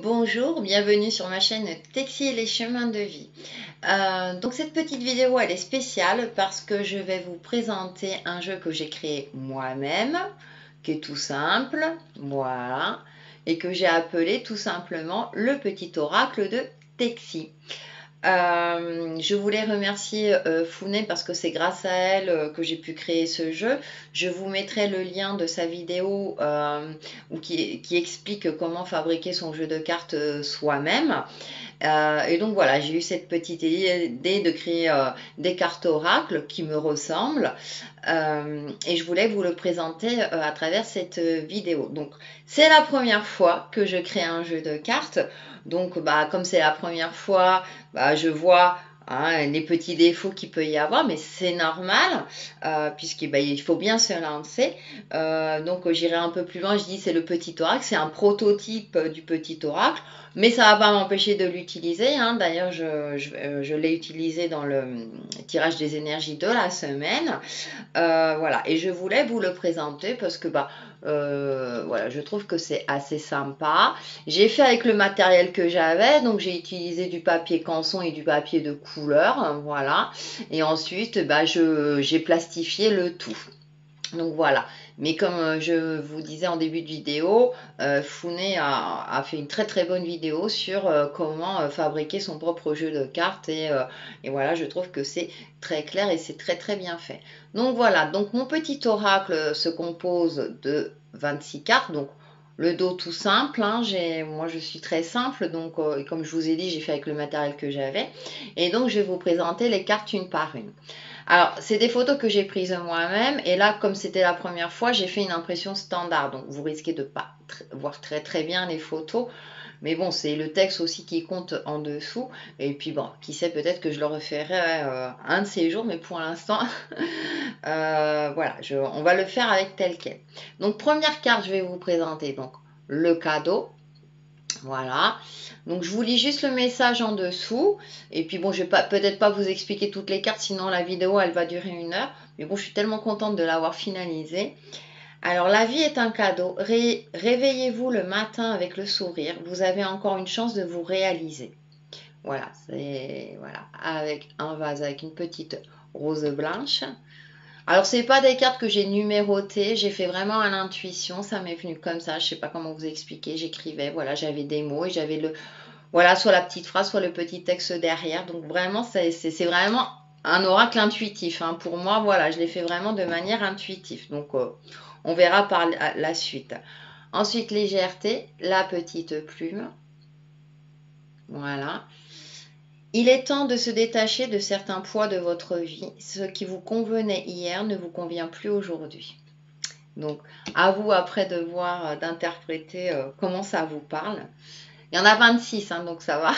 Bonjour, bienvenue sur ma chaîne Texi et les chemins de vie. Donc cette petite vidéo elle est spéciale parce que je vais vous présenter un jeu que j'ai créé moi-même, qui est tout simple, voilà, et que j'ai appelé tout simplement le petit oracle de Texi. Je voulais remercier Founet parce que c'est grâce à elle que j'ai pu créer ce jeu. Je vous mettrai le lien de sa vidéo qui explique comment fabriquer son jeu de cartes soi-même. Et donc voilà, j'ai eu cette petite idée de créer des cartes oracles qui me ressemblent. Et je voulais vous le présenter à travers cette vidéo. Donc c'est la première fois que je crée un jeu de cartes. Donc comme c'est la première fois, je vois les petits défauts qu'il peut y avoir, mais c'est normal, puisqu'il faut bien se lancer. Donc j'irai un peu plus loin, je dis c'est le petit oracle, c'est un prototype du petit oracle, mais ça ne va pas m'empêcher de l'utiliser. D'ailleurs, je l'ai utilisé dans le tirage des énergies de la semaine. Voilà, et je voulais vous le présenter parce que voilà, je trouve que c'est assez sympa. J'ai fait avec le matériel que j'avais, donc j'ai utilisé du papier canson et du papier de couleur, voilà. Et ensuite, j'ai plastifié le tout. Donc voilà, mais comme je vous disais en début de vidéo, Founet a fait une très très bonne vidéo sur comment fabriquer son propre jeu de cartes et voilà, je trouve que c'est très clair et c'est très très bien fait. Donc voilà, donc mon petit oracle se compose de 26 cartes, donc le dos tout simple, moi je suis très simple, donc comme je vous ai dit, j'ai fait avec le matériel que j'avais, et donc je vais vous présenter les cartes une par une. Alors, c'est des photos que j'ai prises moi-même. Et là, comme c'était la première fois, j'ai fait une impression standard. Donc, vous risquez de ne pas voir très très bien les photos. Mais bon, c'est le texte aussi qui compte en dessous. Et puis bon, qui sait, peut-être que je le referai un de ces jours. Mais pour l'instant, voilà, on va le faire avec tel quel. Donc, première carte, je vais vous présenter donc le cadeau. Voilà. Donc je vous lis juste le message en dessous. Et puis bon, je vais peut-être pas vous expliquer toutes les cartes, sinon la vidéo elle va durer 1 heure. Mais bon, je suis tellement contente de l'avoir finalisée. Alors la vie est un cadeau. Réveillez-vous le matin avec le sourire. Vous avez encore une chance de vous réaliser. Voilà, c'est voilà, avec un vase avec une petite rose blanche. Alors c'est pas des cartes que j'ai numérotées, j'ai fait vraiment à l'intuition, ça m'est venu comme ça, je sais pas comment vous expliquer, j'écrivais, voilà, j'avais des mots et j'avais voilà, soit la petite phrase, soit le petit texte derrière. Donc vraiment, c'est vraiment un oracle intuitif. Pour moi, voilà, je l'ai fait vraiment de manière intuitive. Donc on verra par la suite. Ensuite, légèreté, la petite plume. Voilà. Il est temps de se détacher de certains poids de votre vie. Ce qui vous convenait hier ne vous convient plus aujourd'hui. Donc, à vous après de voir, d'interpréter comment ça vous parle. Il y en a 26, donc ça va.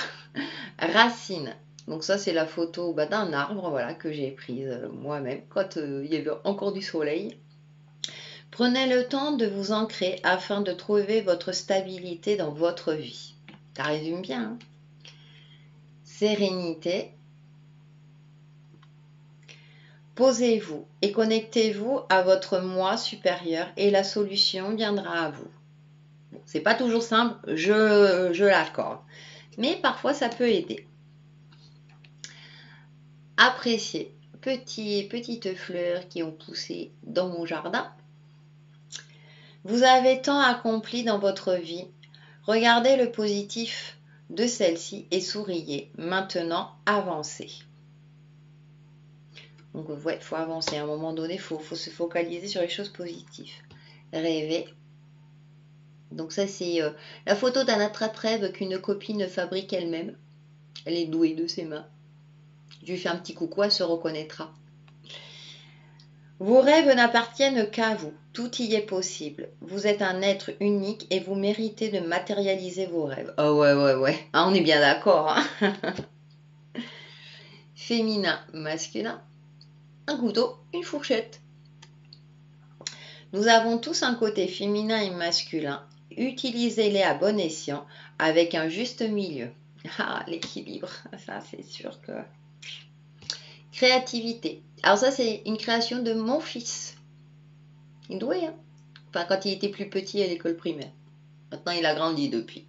Racine. Donc ça, c'est la photo d'un arbre, voilà, que j'ai prise moi-même quand il y avait encore du soleil. Prenez le temps de vous ancrer afin de trouver votre stabilité dans votre vie. Ça résume bien. Sérénité. Posez-vous et connectez-vous à votre moi supérieur et la solution viendra à vous. Bon, c'est pas toujours simple, je l'accorde. Mais parfois, ça peut aider. Appréciez petites fleurs qui ont poussé dans mon jardin. Vous avez tant accompli dans votre vie. Regardez le positif de celle-ci et souriez. Maintenant, avancez. Donc, ouais, il faut avancer. À un moment donné, il faut se focaliser sur les choses positives. Rêver. Donc ça, c'est la photo d'un attrape-rêve qu'une copine fabrique elle-même. Elle est douée de ses mains. Je lui fais un petit coucou, elle se reconnaîtra. Vos rêves n'appartiennent qu'à vous. Tout y est possible. Vous êtes un être unique et vous méritez de matérialiser vos rêves. Oh ouais. On est bien d'accord. Féminin, masculin. Un couteau, une fourchette. Nous avons tous un côté féminin et masculin. Utilisez-les à bon escient avec un juste milieu. Ah, l'équilibre. Ça, c'est sûr que... Créativité. Alors ça, c'est une création de mon fils. Il est doué, Enfin, quand il était plus petit à l'école primaire. Maintenant, il a grandi depuis.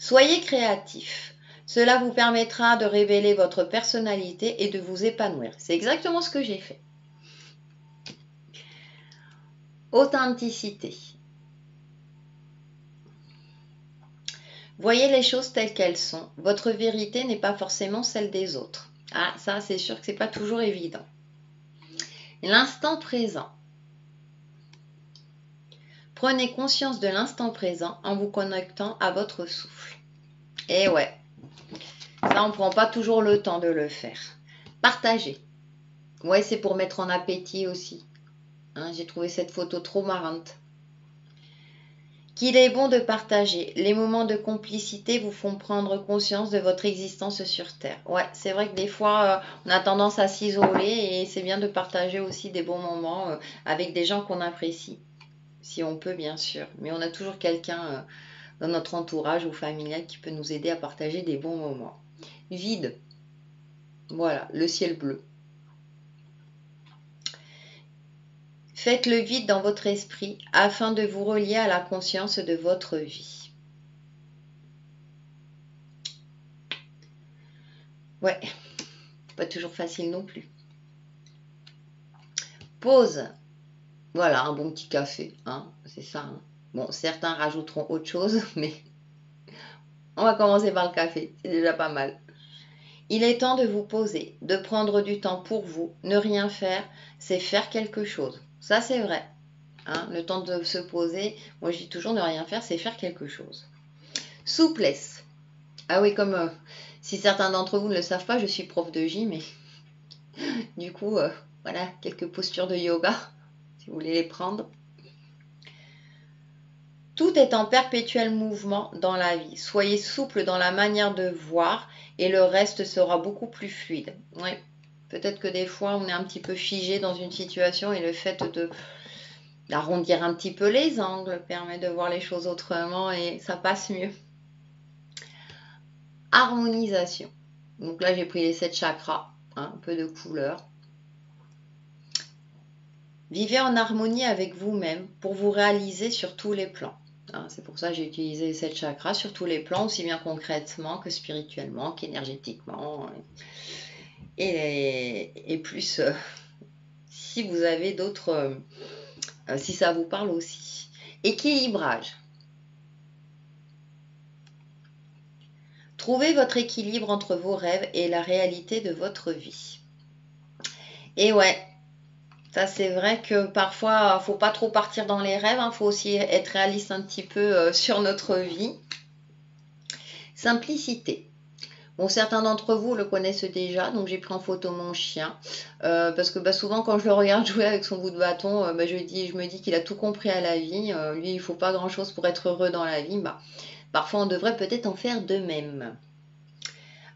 Soyez créatif. Cela vous permettra de révéler votre personnalité et de vous épanouir. C'est exactement ce que j'ai fait. Authenticité. Voyez les choses telles qu'elles sont. Votre vérité n'est pas forcément celle des autres. Ah, ça, c'est sûr que ce n'est pas toujours évident. L'instant présent. Prenez conscience de l'instant présent en vous connectant à votre souffle. Et ouais, ça, on ne prend pas toujours le temps de le faire. Partagez. Ouais, c'est pour mettre en appétit aussi. Hein, j'ai trouvé cette photo trop marrante. Qu'il est bon de partager. Les moments de complicité vous font prendre conscience de votre existence sur Terre. Ouais, c'est vrai que des fois, on a tendance à s'isoler et c'est bien de partager aussi des bons moments avec des gens qu'on apprécie. Si on peut, bien sûr. Mais on a toujours quelqu'un dans notre entourage ou familial qui peut nous aider à partager des bons moments. Vide. Voilà, le ciel bleu. Faites le vide dans votre esprit afin de vous relier à la conscience de votre vie. Ouais, pas toujours facile non plus. Pause. Voilà, un bon petit café, hein, c'est ça. Hein. Bon, certains rajouteront autre chose, mais on va commencer par le café, c'est déjà pas mal. Il est temps de vous poser, de prendre du temps pour vous. Ne rien faire, c'est faire quelque chose. Ça, c'est vrai. Hein, le temps de se poser, moi je dis toujours ne rien faire, c'est faire quelque chose. Souplesse. Ah oui, comme si certains d'entre vous ne le savent pas, je suis prof de gym et du coup, voilà, quelques postures de yoga, si vous voulez les prendre. Tout est en perpétuel mouvement dans la vie. Soyez souple dans la manière de voir et le reste sera beaucoup plus fluide. Ouais. Peut-être que des fois, on est un petit peu figé dans une situation et le fait d'arrondir un petit peu les angles permet de voir les choses autrement et ça passe mieux. Harmonisation. Donc là, j'ai pris les 7 chakras, hein, un peu de couleur. Vivez en harmonie avec vous-même pour vous réaliser sur tous les plans. Hein, c'est pour ça que j'ai utilisé les 7 chakras sur tous les plans, aussi bien concrètement que spirituellement, qu'énergétiquement. Et plus, si vous avez d'autres, si ça vous parle aussi. Équilibrage. Trouvez votre équilibre entre vos rêves et la réalité de votre vie. Et ouais, ça c'est vrai que parfois, il ne faut pas trop partir dans les rêves, il faut aussi être réaliste un petit peu sur notre vie. Simplicité. Bon, certains d'entre vous le connaissent déjà, donc j'ai pris en photo mon chien, parce que souvent quand je le regarde jouer avec son bout de bâton, je me dis qu'il a tout compris à la vie, lui il ne faut pas grand chose pour être heureux dans la vie, parfois on devrait peut-être en faire de même.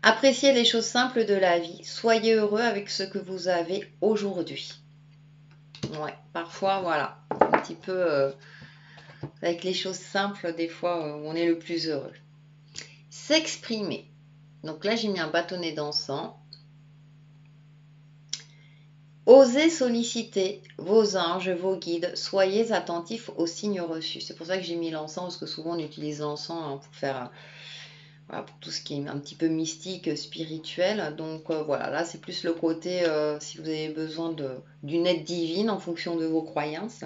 Appréciez les choses simples de la vie, soyez heureux avec ce que vous avez aujourd'hui. Ouais, parfois voilà, un petit peu avec les choses simples, des fois on est le plus heureux. S'exprimer. Donc là j'ai mis un bâtonnet d'encens. Osez solliciter vos anges, vos guides, soyez attentifs aux signes reçus. C'est pour ça que j'ai mis l'encens, parce que souvent on utilise l'encens pour faire voilà, pour tout ce qui est un petit peu mystique, spirituel. Donc voilà, là c'est plus le côté si vous avez besoin d'une aide divine en fonction de vos croyances.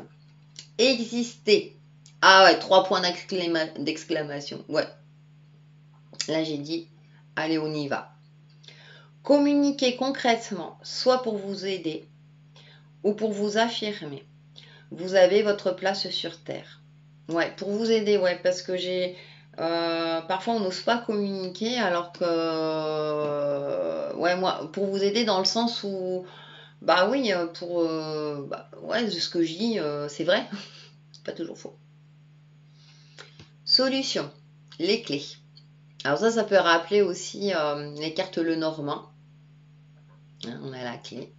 Exister. Ah ouais, 3 points d'exclamation. Ouais. Là j'ai dit, allez on y va. Communiquez concrètement, soit pour vous aider, ou pour vous affirmer. Vous avez votre place sur Terre. Ouais, pour vous aider, ouais, parce que parfois on n'ose pas communiquer, alors que ouais, moi, pour vous aider dans le sens où bah oui, ouais, ce que je dis, c'est vrai, c'est pas toujours faux. Solution, les clés. Alors ça peut rappeler aussi les cartes Lenormand. Hein, on a la clé.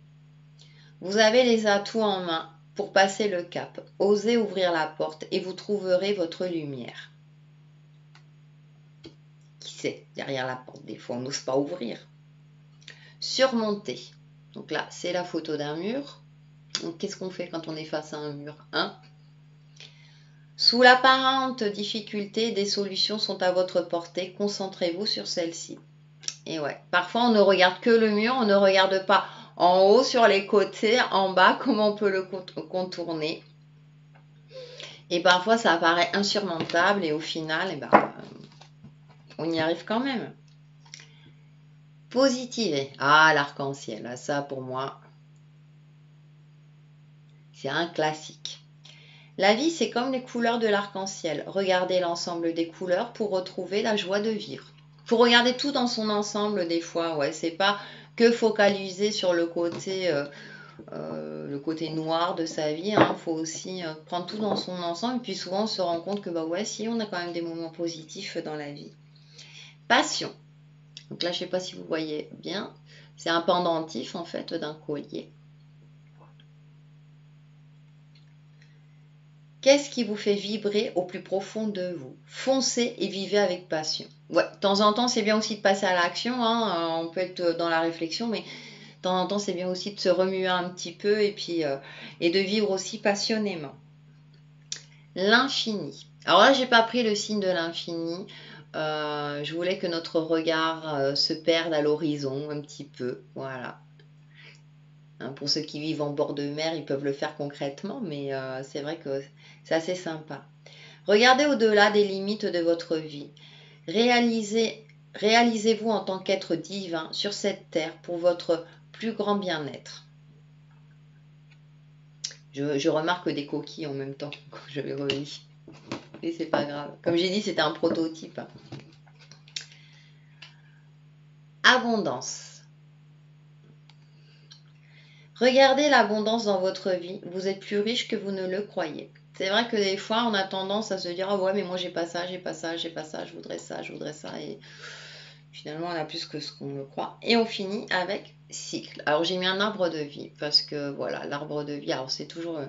Vous avez les atouts en main pour passer le cap. Osez ouvrir la porte et vous trouverez votre lumière. Qui sait, derrière la porte, des fois on n'ose pas ouvrir. Surmonter. Donc là, c'est la photo d'un mur. Donc qu'est-ce qu'on fait quand on est face à un mur, hein? Sous l'apparente difficulté, des solutions sont à votre portée. Concentrez-vous sur celle-ci. Et ouais, parfois on ne regarde que le mur, on ne regarde pas en haut, sur les côtés, en bas, comment on peut le contourner. Et parfois ça paraît insurmontable et au final, eh ben, on y arrive quand même. Positiver. Ah, l'arc-en-ciel, ça pour moi, c'est un classique. La vie, c'est comme les couleurs de l'arc-en-ciel. Regardez l'ensemble des couleurs pour retrouver la joie de vivre. Il faut regarder tout dans son ensemble des fois. Ouais, c'est pas que focaliser sur le côté noir de sa vie. Il faut aussi prendre tout dans son ensemble. Et puis souvent, on se rend compte que bah ouais, si on a quand même des moments positifs dans la vie. Passion. Donc là, je sais pas si vous voyez bien. C'est un pendentif en fait d'un collier. Qu'est-ce qui vous fait vibrer au plus profond de vous? Foncez et vivez avec passion. Ouais, de temps en temps, c'est bien aussi de passer à l'action. On peut être dans la réflexion, mais de temps en temps, c'est bien aussi de se remuer un petit peu et puis et de vivre aussi passionnément. L'infini. Alors là, j'ai pas pris le signe de l'infini. Je voulais que notre regard se perde à l'horizon un petit peu. Voilà. Pour ceux qui vivent en bord de mer, ils peuvent le faire concrètement, mais c'est vrai que c'est assez sympa. Regardez au-delà des limites de votre vie. Réalisez-vous en tant qu'être divin sur cette terre pour votre plus grand bien-être. Je remarque des coquilles en même temps quand je les relis. Et c'est pas grave. Comme j'ai dit, c'était un prototype. Abondance. Regardez l'abondance dans votre vie. Vous êtes plus riche que vous ne le croyez. C'est vrai que des fois, on a tendance à se dire « Ah ouais, mais moi, j'ai pas ça, j'ai pas ça, j'ai pas ça, je voudrais ça, je voudrais ça. » Et finalement, on a plus que ce qu'on le croit. Et on finit avec cycle. Alors, j'ai mis un arbre de vie parce que, voilà, l'arbre de vie, alors c'est toujours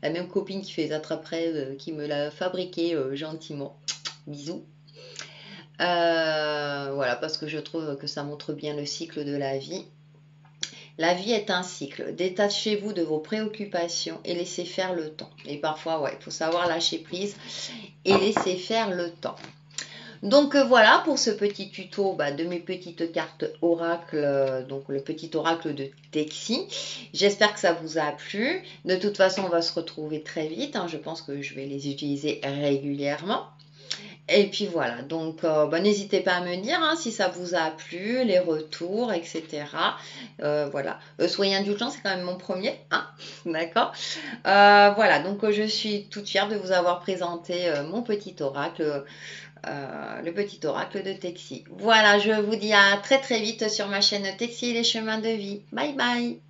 la même copine qui fait les attrape-rêves qui me l'a fabriqué gentiment. Bisous. Voilà, parce que je trouve que ça montre bien le cycle de la vie. La vie est un cycle. Détachez-vous de vos préoccupations et laissez faire le temps. Et parfois, ouais, il faut savoir lâcher prise et laisser faire le temps. Donc voilà pour ce petit tuto de mes petites cartes oracle, donc le petit oracle de Texie. J'espère que ça vous a plu. De toute façon, on va se retrouver très vite. Je pense que je vais les utiliser régulièrement. Et puis voilà, donc n'hésitez pas à me dire si ça vous a plu, les retours, etc. Voilà, soyez indulgents, c'est quand même mon premier, d'accord. Voilà, donc je suis toute fière de vous avoir présenté mon petit oracle, le petit oracle de Texie. Voilà, je vous dis à très très vite sur ma chaîne Texie et les chemins de vie. Bye bye.